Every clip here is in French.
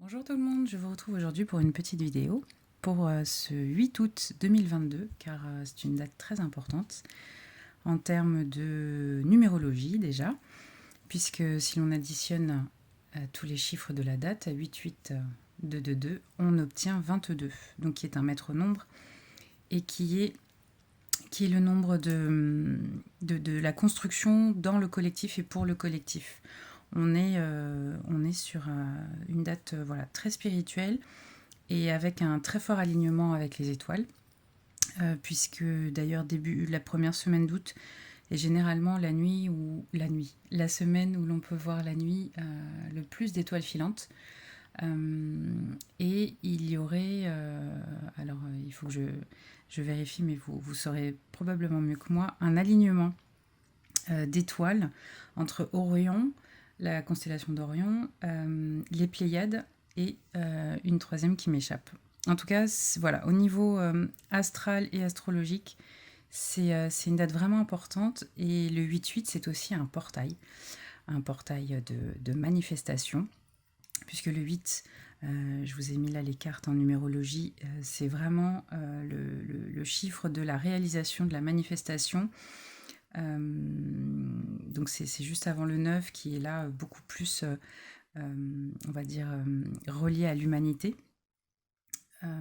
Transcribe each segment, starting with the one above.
Bonjour tout le monde, je vous retrouve aujourd'hui pour une petite vidéo pour ce 8 août 2022 car c'est une date très importante en termes de numérologie déjà, puisque si l'on additionne tous les chiffres de la date à 8, 8, 2, 2, 2, on obtient 22, donc qui est un maître nombre et qui est le nombre de la construction dans le collectif et pour le collectif. On est sur une date voilà, très spirituelle et avec un très fort alignement avec les étoiles, puisque d'ailleurs début la première semaine d'août est généralement la semaine où l'on peut voir la nuit le plus d'étoiles filantes. Et il y aurait, il faut que je vérifie, mais vous saurez probablement mieux que moi, un alignement d'étoiles entre Orion, la constellation d'Orion, les Pléiades et une troisième qui m'échappe. En tout cas, voilà, au niveau astral et astrologique, c'est une date vraiment importante. Et le 8-8, c'est aussi un portail de manifestation, puisque le 8, je vous ai mis là les cartes en numérologie, c'est vraiment le chiffre de la réalisation, de la manifestation. Donc c'est juste avant le 9 qui est là beaucoup plus, on va dire, relié à l'humanité.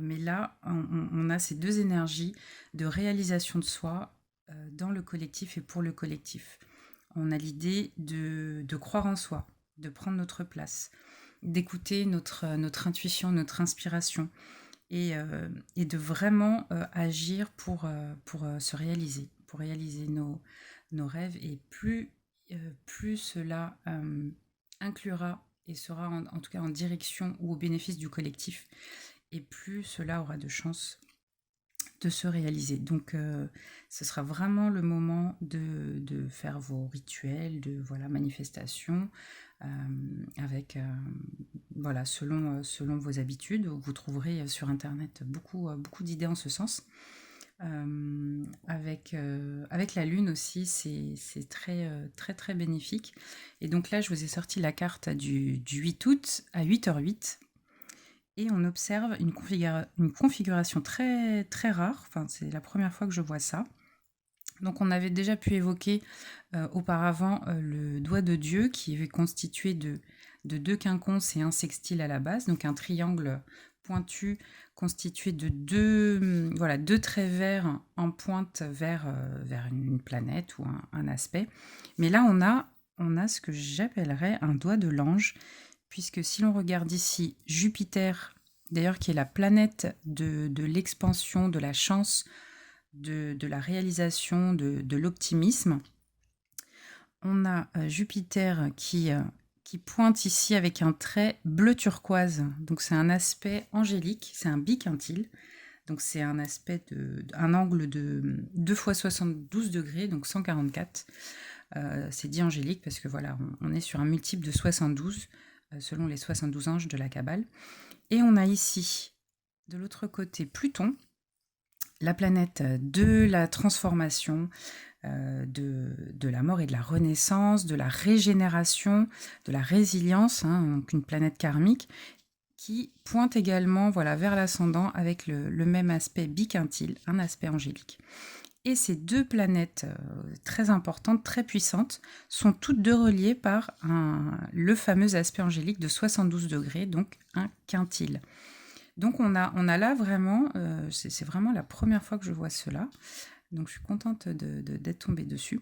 Mais là, on a ces deux énergies de réalisation de soi dans le collectif et pour le collectif. On a l'idée de croire en soi, de prendre notre place, d'écouter notre intuition, notre inspiration et de vraiment agir pour se réaliser, pour réaliser nos rêves. Et plus cela inclura et sera en tout cas en direction ou au bénéfice du collectif, et plus cela aura de chances de se réaliser. Donc ce sera vraiment le moment de faire vos rituels de manifestation avec voilà, selon vos habitudes. Vous trouverez sur internet beaucoup d'idées en ce sens. Avec la lune aussi, c'est très bénéfique. Et donc là, je vous ai sorti la carte du 8 août à 8h08. Et on observe une configuration très rare. Enfin, c'est la première fois que je vois ça. Donc on avait déjà pu évoquer auparavant le doigt de Dieu, qui est constitué de deux quinconces et un sextile à la base, donc un triangle pointu constitué de deux traits verts en pointe vers une planète ou un aspect. Mais là, on a ce que j'appellerais un doigt de l'ange, puisque si l'on regarde ici Jupiter, d'ailleurs qui est la planète de l'expansion, de la chance, de la réalisation, de l'optimisme, on a Jupiter qui pointe ici avec un trait bleu turquoise. Donc c'est un aspect angélique, c'est un biquintile. Donc c'est un aspect un angle de 2 fois 72 degrés, donc 144. C'est dit angélique parce que voilà, on est sur un multiple de 72 selon les 72 anges de la Kabbale. Et on a ici, de l'autre côté, Pluton, la planète de la transformation, de la mort et de la renaissance, de la régénération, de la résilience, donc une planète karmique, qui pointe également vers l'ascendant avec le même aspect biquintile, un aspect angélique. Et ces deux planètes très importantes, très puissantes, sont toutes deux reliées par le fameux aspect angélique de 72 degrés, donc un quintile. Donc on a là vraiment, c'est vraiment la première fois que je vois cela, donc je suis contente d'être tombée dessus.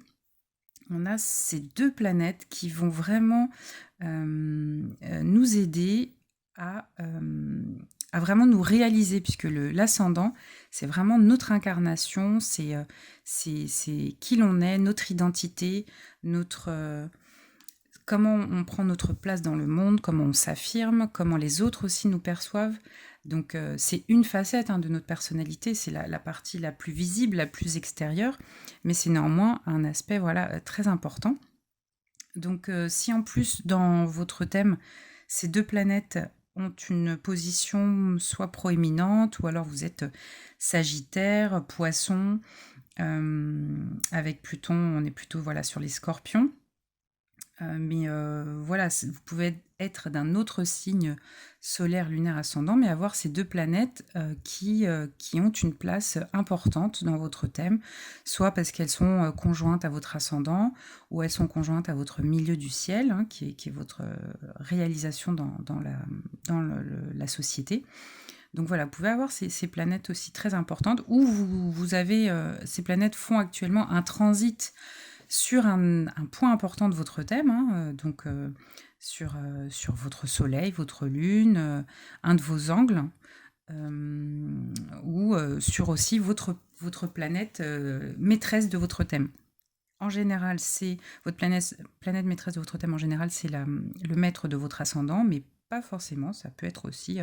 On a ces deux planètes qui vont vraiment nous aider à vraiment nous réaliser, puisque l'ascendant, c'est vraiment notre incarnation, c'est qui l'on est, notre identité, comment on prend notre place dans le monde, comment on s'affirme, comment les autres aussi nous perçoivent. Donc c'est une facette de notre personnalité, c'est la partie la plus visible, la plus extérieure, mais c'est néanmoins un aspect très important. Donc si en plus dans votre thème, ces deux planètes ont une position soit proéminente, ou alors vous êtes Sagittaire, Poisson, avec Pluton, on est plutôt sur les Scorpions. Mais voilà, vous pouvez être d'un autre signe solaire, lunaire, ascendant, mais avoir ces deux planètes qui ont une place importante dans votre thème, soit parce qu'elles sont conjointes à votre ascendant, ou elles sont conjointes à votre milieu du ciel, hein, qui est votre réalisation dans la société. Donc voilà, vous pouvez avoir ces planètes aussi très importantes, où vous avez, ces planètes font actuellement un transit sur un point important de votre thème, hein, donc sur votre soleil, votre lune, un de vos angles, ou sur aussi votre planète maîtresse de votre thème. En général, c'est votre planète maîtresse de votre thème, en général, c'est le maître de votre ascendant, mais pas forcément, ça peut être aussi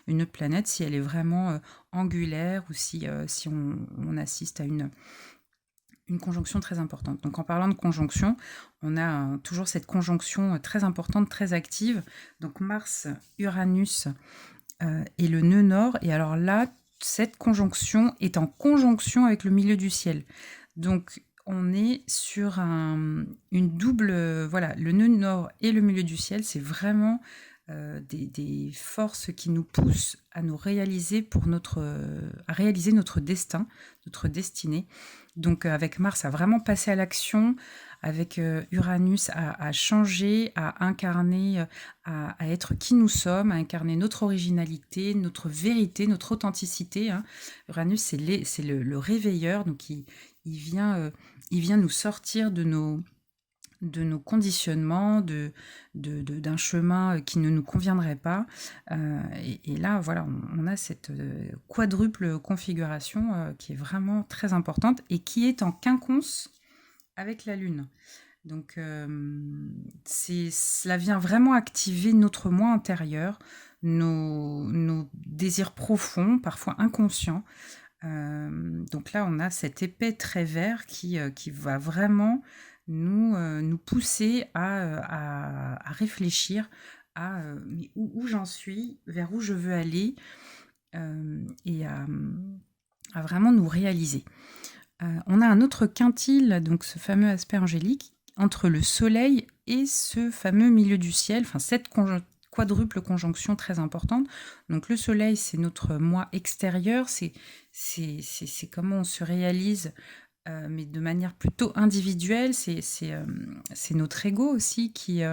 une autre planète si elle est vraiment angulaire, ou si on assiste à une conjonction très importante. Donc en parlant de conjonction, on a toujours cette conjonction très importante, très active. Donc Mars-Uranus est le nœud nord. Et alors là, cette conjonction est en conjonction avec le milieu du ciel. Donc on est sur une double... voilà, le nœud nord et le milieu du ciel, c'est vraiment des forces qui nous poussent à nous réaliser à réaliser notre destin, notre destinée. Donc avec Mars à vraiment passer à l'action, avec Uranus à changer, à incarner, à être qui nous sommes, à incarner notre originalité, notre vérité, notre authenticité, hein. Uranus, c'est le réveilleur, donc il vient nous sortir de nos conditionnements, d'un chemin qui ne nous conviendrait pas. Et là, voilà, on a cette quadruple configuration qui est vraiment très importante et qui est en quinconce avec la Lune. Donc, cela vient vraiment activer notre moi intérieur, nos désirs profonds, parfois inconscients. Donc là, on a cet épais très vert qui va vraiment nous pousser à réfléchir à mais où j'en suis, vers où je veux aller, et à vraiment nous réaliser. On a un autre quintile, donc ce fameux aspect angélique, entre le soleil et ce fameux milieu du ciel, enfin cette quadruple conjonction très importante. Donc le soleil, c'est notre moi extérieur, c'est comment on se réalise, mais de manière plutôt individuelle. C'est notre ego aussi qui,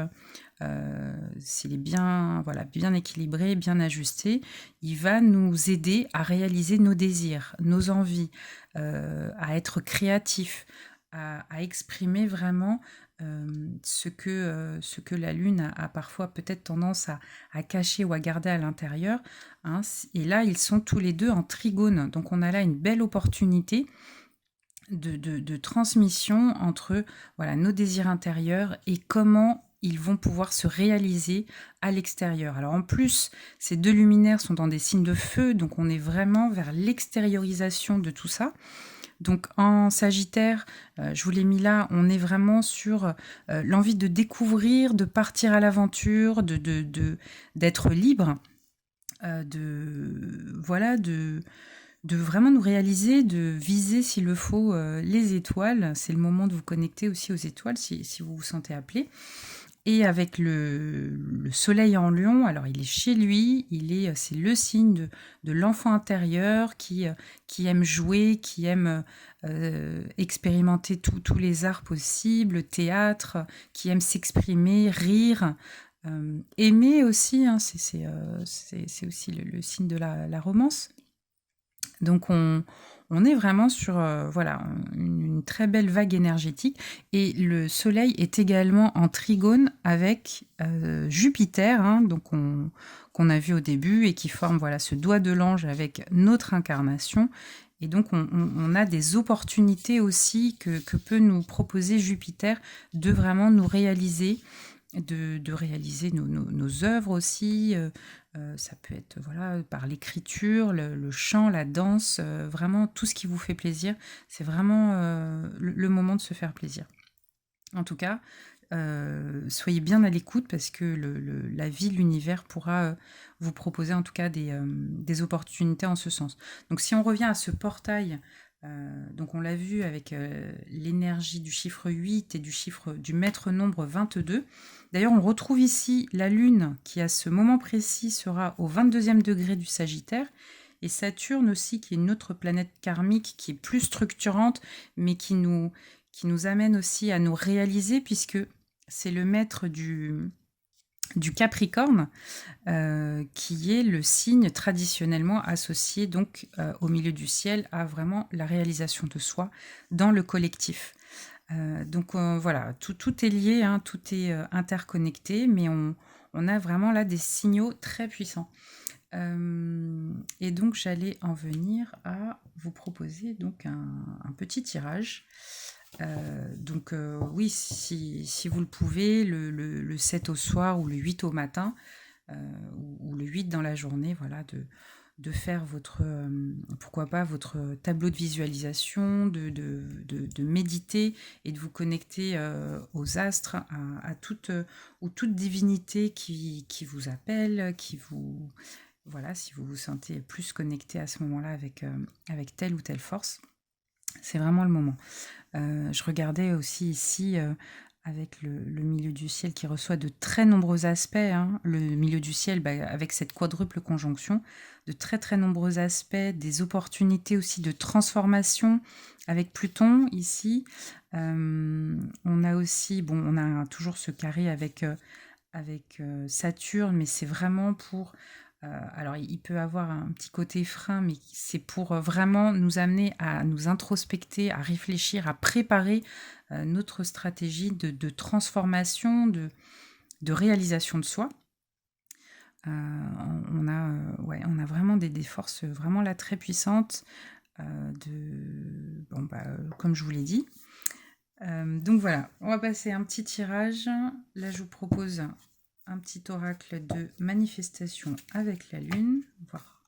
s'il est bien, voilà, bien équilibré, bien ajusté, il va nous aider à réaliser nos désirs, nos envies, à être créatif, à exprimer vraiment ce que la Lune a parfois peut-être tendance à cacher ou à garder à l'intérieur, hein. Et là, ils sont tous les deux en trigone. Donc on a là une belle opportunité de transmission entre, voilà, nos désirs intérieurs et comment ils vont pouvoir se réaliser à l'extérieur. Alors en plus, ces deux luminaires sont dans des signes de feu, donc on est vraiment vers l'extériorisation de tout ça. Donc en Sagittaire, je vous l'ai mis là, on est vraiment sur l'envie de découvrir, de partir à l'aventure, d'être libre, voilà, de vraiment nous réaliser, de viser s'il le faut les étoiles. C'est le moment de vous connecter aussi aux étoiles si vous vous sentez appelé. Et avec le soleil en Lion, alors il est chez lui, c'est le signe de l'enfant intérieur qui aime jouer, qui aime expérimenter tous les arts possibles, théâtre, qui aime s'exprimer, rire, aimer aussi, hein, c'est aussi le signe de la romance. Donc on est vraiment sur voilà, une très belle vague énergétique. Et le soleil est également en trigone avec Jupiter, hein, donc qu'on a vu au début, et qui forme, voilà, ce doigt de l'ange avec notre incarnation. Et donc on a des opportunités aussi que peut nous proposer Jupiter, de vraiment nous réaliser, de réaliser nos œuvres aussi. Ça peut être, voilà, par l'écriture, le chant, la danse, vraiment tout ce qui vous fait plaisir. C'est vraiment le moment de se faire plaisir. En tout cas, soyez bien à l'écoute, parce que la vie, l'univers pourra vous proposer en tout cas des opportunités en ce sens. Donc si on revient à ce portail Donc on l'a vu avec l'énergie du chiffre 8 et du maître nombre 22. D'ailleurs, on retrouve ici la Lune qui, à ce moment précis, sera au 22e degré du Sagittaire. Et Saturne aussi, qui est une autre planète karmique, qui est plus structurante, mais qui nous amène aussi à nous réaliser, puisque c'est le maître du Capricorne, qui est le signe traditionnellement associé donc au milieu du ciel à vraiment la réalisation de soi dans le collectif. Donc voilà, tout est lié, hein, tout est interconnecté, mais on a vraiment là des signaux très puissants. Et donc j'allais en venir à vous proposer donc un petit tirage. Donc oui, si vous le pouvez, le 7 au soir ou le 8 au matin, ou le 8 dans la journée, voilà, de faire votre, pourquoi pas, votre tableau de visualisation, de méditer et de vous connecter aux astres, à toute, ou toute divinité qui vous appelle, qui vous... Voilà, si vous vous sentez plus connecté à ce moment-là avec telle ou telle force, c'est vraiment le moment. Je regardais aussi ici avec le milieu du ciel qui reçoit de très nombreux aspects, hein. Le milieu du ciel, avec cette quadruple conjonction, de très très nombreux aspects, des opportunités aussi de transformation avec Pluton ici. On a aussi, bon, on a toujours ce carré avec Saturne, mais c'est vraiment pour... alors, il peut avoir un petit côté frein, mais c'est pour vraiment nous amener à nous introspecter, à réfléchir, à préparer notre stratégie de transformation, de réalisation de soi. On a vraiment des forces vraiment là très puissantes, comme je vous l'ai dit. Donc voilà, on va passer un petit tirage. Là, je vous propose un petit oracle de manifestation avec la Lune. Voir.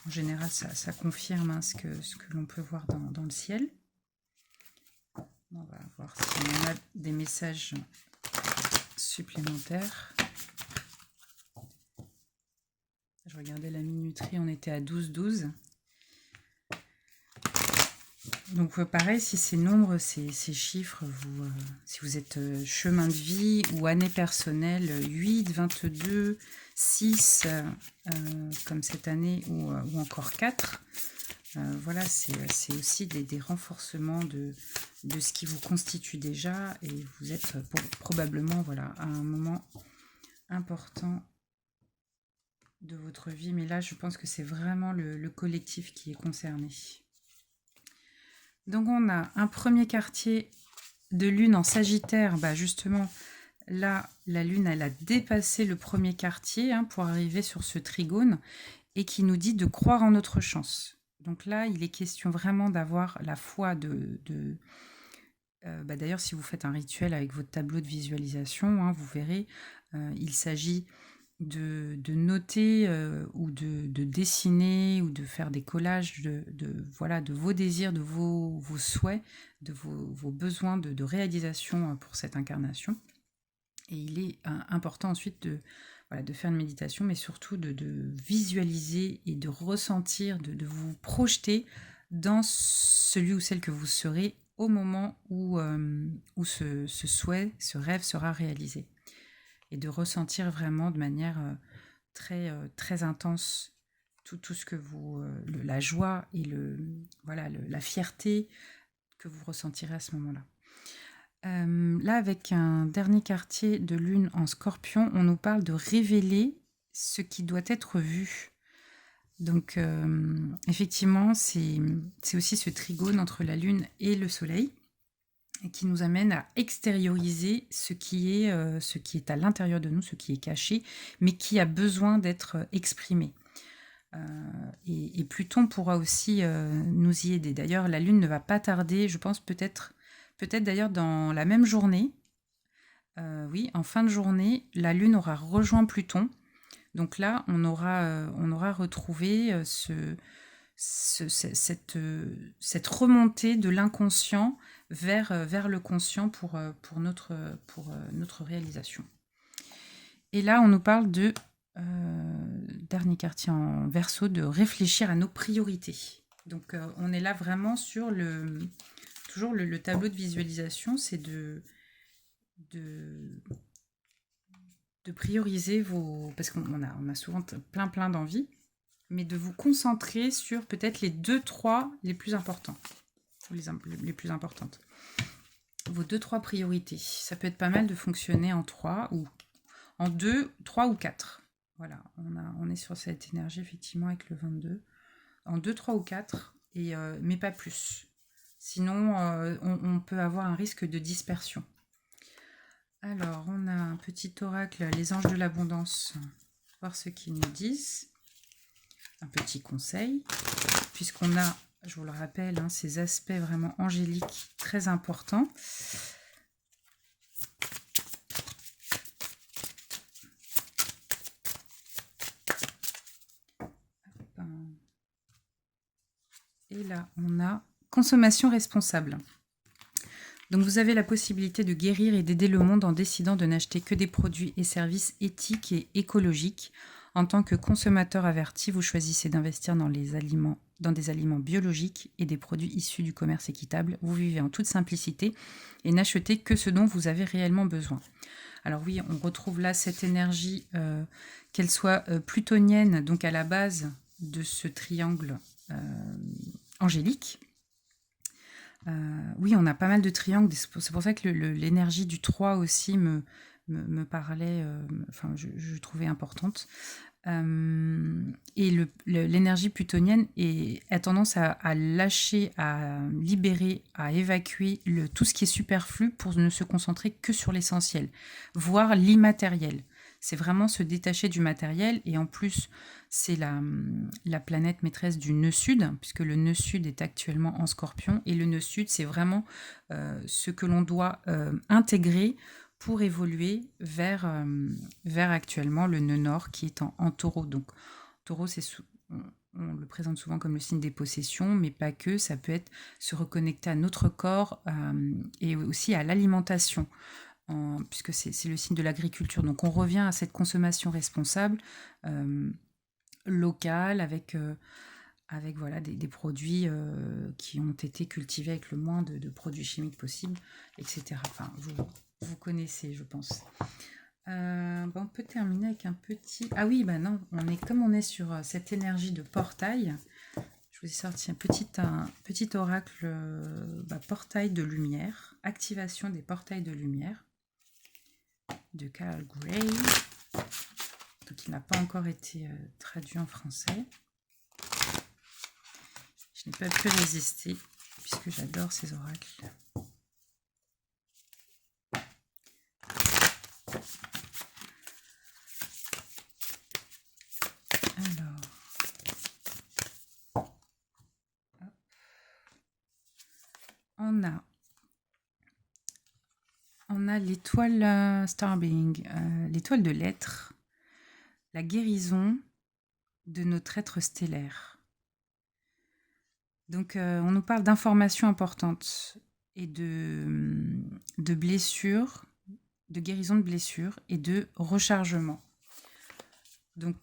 En général, ça confirme, hein, ce que l'on peut voir dans le ciel. On va voir si on a des messages supplémentaires. Je regardais la minuterie, on était à 12-12. Donc pareil, si ces nombres, ces chiffres, si vous êtes chemin de vie ou année personnelle, 8, 22, 6, comme cette année, ou encore 4, voilà, c'est aussi des renforcements de ce qui vous constitue déjà, et vous êtes probablement, voilà, à un moment important de votre vie, mais là je pense que c'est vraiment le collectif qui est concerné. Donc on a un premier quartier de lune en Sagittaire, justement là la lune elle a dépassé le premier quartier, hein, pour arriver sur ce trigone, et qui nous dit de croire en notre chance. Donc là il est question vraiment d'avoir la foi d'ailleurs si vous faites un rituel avec votre tableau de visualisation, hein, vous verrez, il s'agit de noter ou de dessiner ou de faire des collages de vos désirs, de vos souhaits, de vos besoins de réalisation pour cette incarnation. Et il est important ensuite de faire une méditation, mais surtout de visualiser et de ressentir, de vous projeter dans celui ou celle que vous serez au moment où ce souhait, ce rêve sera réalisé. Et de ressentir vraiment de manière très, très intense tout ce que vous... la joie et la fierté que vous ressentirez à ce moment-là. Là, avec un dernier quartier de lune en Scorpion, on nous parle de révéler ce qui doit être vu. Donc, effectivement, c'est aussi ce trigone entre la lune et le soleil, et qui nous amène à extérioriser ce qui est à l'intérieur de nous, ce qui est caché, mais qui a besoin d'être exprimé. Et Pluton pourra aussi nous y aider. D'ailleurs, la Lune ne va pas tarder, je pense peut-être d'ailleurs dans la même journée. Oui, en fin de journée, la Lune aura rejoint Pluton. Donc là, on aura retrouvé cette remontée de l'inconscient vers le conscient pour notre réalisation. Et là, on nous parle dernier quartier en Verseau, de réfléchir à nos priorités. Donc, on est là vraiment sur toujours le tableau de visualisation, c'est de, de prioriser parce qu'on a souvent plein d'envies, mais de vous concentrer sur peut-être les 2-3 les plus importants, ou les plus importantes. Vos 2-3 priorités. Ça peut être pas mal de fonctionner en 3 ou en 2, 3 ou 4. Voilà, on est sur cette énergie effectivement avec le 22. En 2, 3 ou 4, mais pas plus. Sinon, on peut avoir un risque de dispersion. Alors, on a un petit oracle, les anges de l'abondance, voir ce qu'ils nous disent. Un petit conseil, puisqu'on a, je vous le rappelle, ces aspects vraiment angéliques très importants. Et là, on a consommation responsable. Donc vous avez la possibilité de guérir et d'aider le monde en décidant de n'acheter que des produits et services éthiques et écologiques. En tant que consommateur averti, vous choisissez d'investir dans des aliments biologiques et des produits issus du commerce équitable. Vous vivez en toute simplicité et n'achetez que ce dont vous avez réellement besoin. Alors oui, on retrouve là cette énergie, qu'elle soit plutonienne, donc à la base de ce triangle angélique. Oui, on a pas mal de triangles. C'est pour ça que l'énergie du 3 aussi me parlait, je trouvais importante. Et l'énergie plutonienne a tendance à lâcher, à libérer, à évacuer tout ce qui est superflu pour ne se concentrer que sur l'essentiel, voire l'immatériel. C'est vraiment se détacher du matériel, et en plus, c'est la planète maîtresse du nœud sud, puisque le nœud sud est actuellement en Scorpion, et le nœud sud, c'est vraiment ce que l'on doit intégrer pour évoluer vers actuellement le nœud nord qui est en taureau. Donc, taureau, on le présente souvent comme le signe des possessions, mais pas que. Ça peut être se reconnecter à notre corps et aussi à l'alimentation, puisque c'est le signe de l'agriculture. Donc, on revient à cette consommation responsable, locale, avec voilà, des produits qui ont été cultivés avec le moins de produits chimiques possible, etc. Enfin, vous connaissez, je pense. On peut terminer avec un petit... Ah oui, non, comme on est sur cette énergie de portail, je vous ai sorti un petit oracle, portail de lumière, activation des portails de lumière, de Carl Gray. Donc, il n'a pas encore été traduit en français. Je n'ai pas pu résister, puisque j'adore ces oracles. Alors, on a l'étoile Star Being, l'étoile de l'être, la guérison de notre être stellaire. Donc, on nous parle d'informations importantes et de blessures, de guérison de blessures et de rechargement. Donc,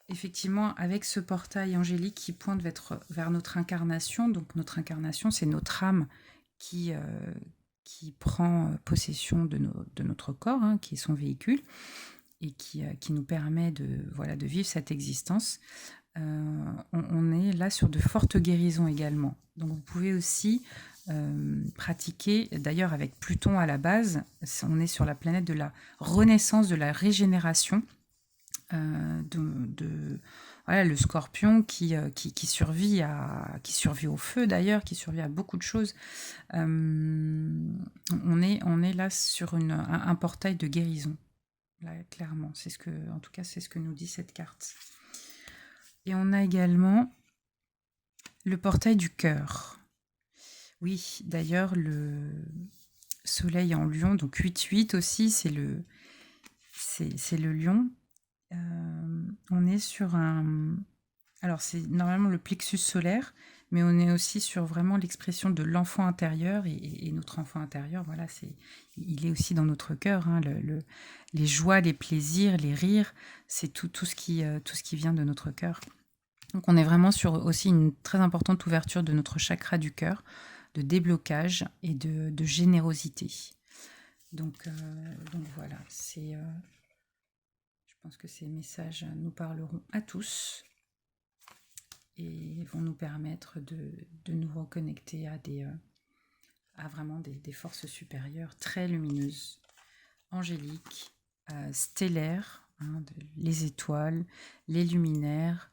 effectivement, avec ce portail angélique qui pointe vers notre incarnation, donc notre incarnation, c'est notre âme qui prend possession de notre corps, qui est son véhicule, et qui nous permet de vivre cette existence. On est là sur de fortes guérisons également. Donc vous pouvez aussi pratiquer, d'ailleurs avec Pluton à la base, on est sur la planète de la renaissance, de la régénération, le Scorpion qui survit au feu, d'ailleurs, qui survit à beaucoup de choses. On est là sur un portail de guérison, là, clairement. En tout cas, c'est ce que nous dit cette carte. Et on a également le portail du cœur. Oui, d'ailleurs, le soleil en lion, donc 8-8 aussi, c'est le lion. On est sur alors c'est normalement le plexus solaire, mais on est aussi sur vraiment l'expression de l'enfant intérieur, et notre enfant intérieur, voilà, il est aussi dans notre cœur, les joies, les plaisirs, les rires, c'est tout ce qui vient de notre cœur. Donc on est vraiment sur aussi une très importante ouverture de notre chakra du cœur, de déblocage et de générosité. Donc voilà, je pense que ces messages nous parleront à tous et vont nous permettre de nous reconnecter à vraiment des forces supérieures très lumineuses, angéliques, stellaires, hein, les étoiles, les luminaires,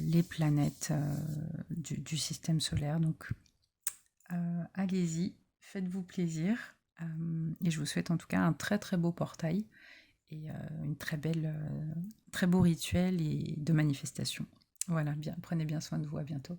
les planètes du système solaire. Donc allez-y, faites-vous plaisir. Et je vous souhaite en tout cas un très très beau portail et une très beau rituel et de manifestation. Voilà, bien, prenez bien soin de vous, à bientôt.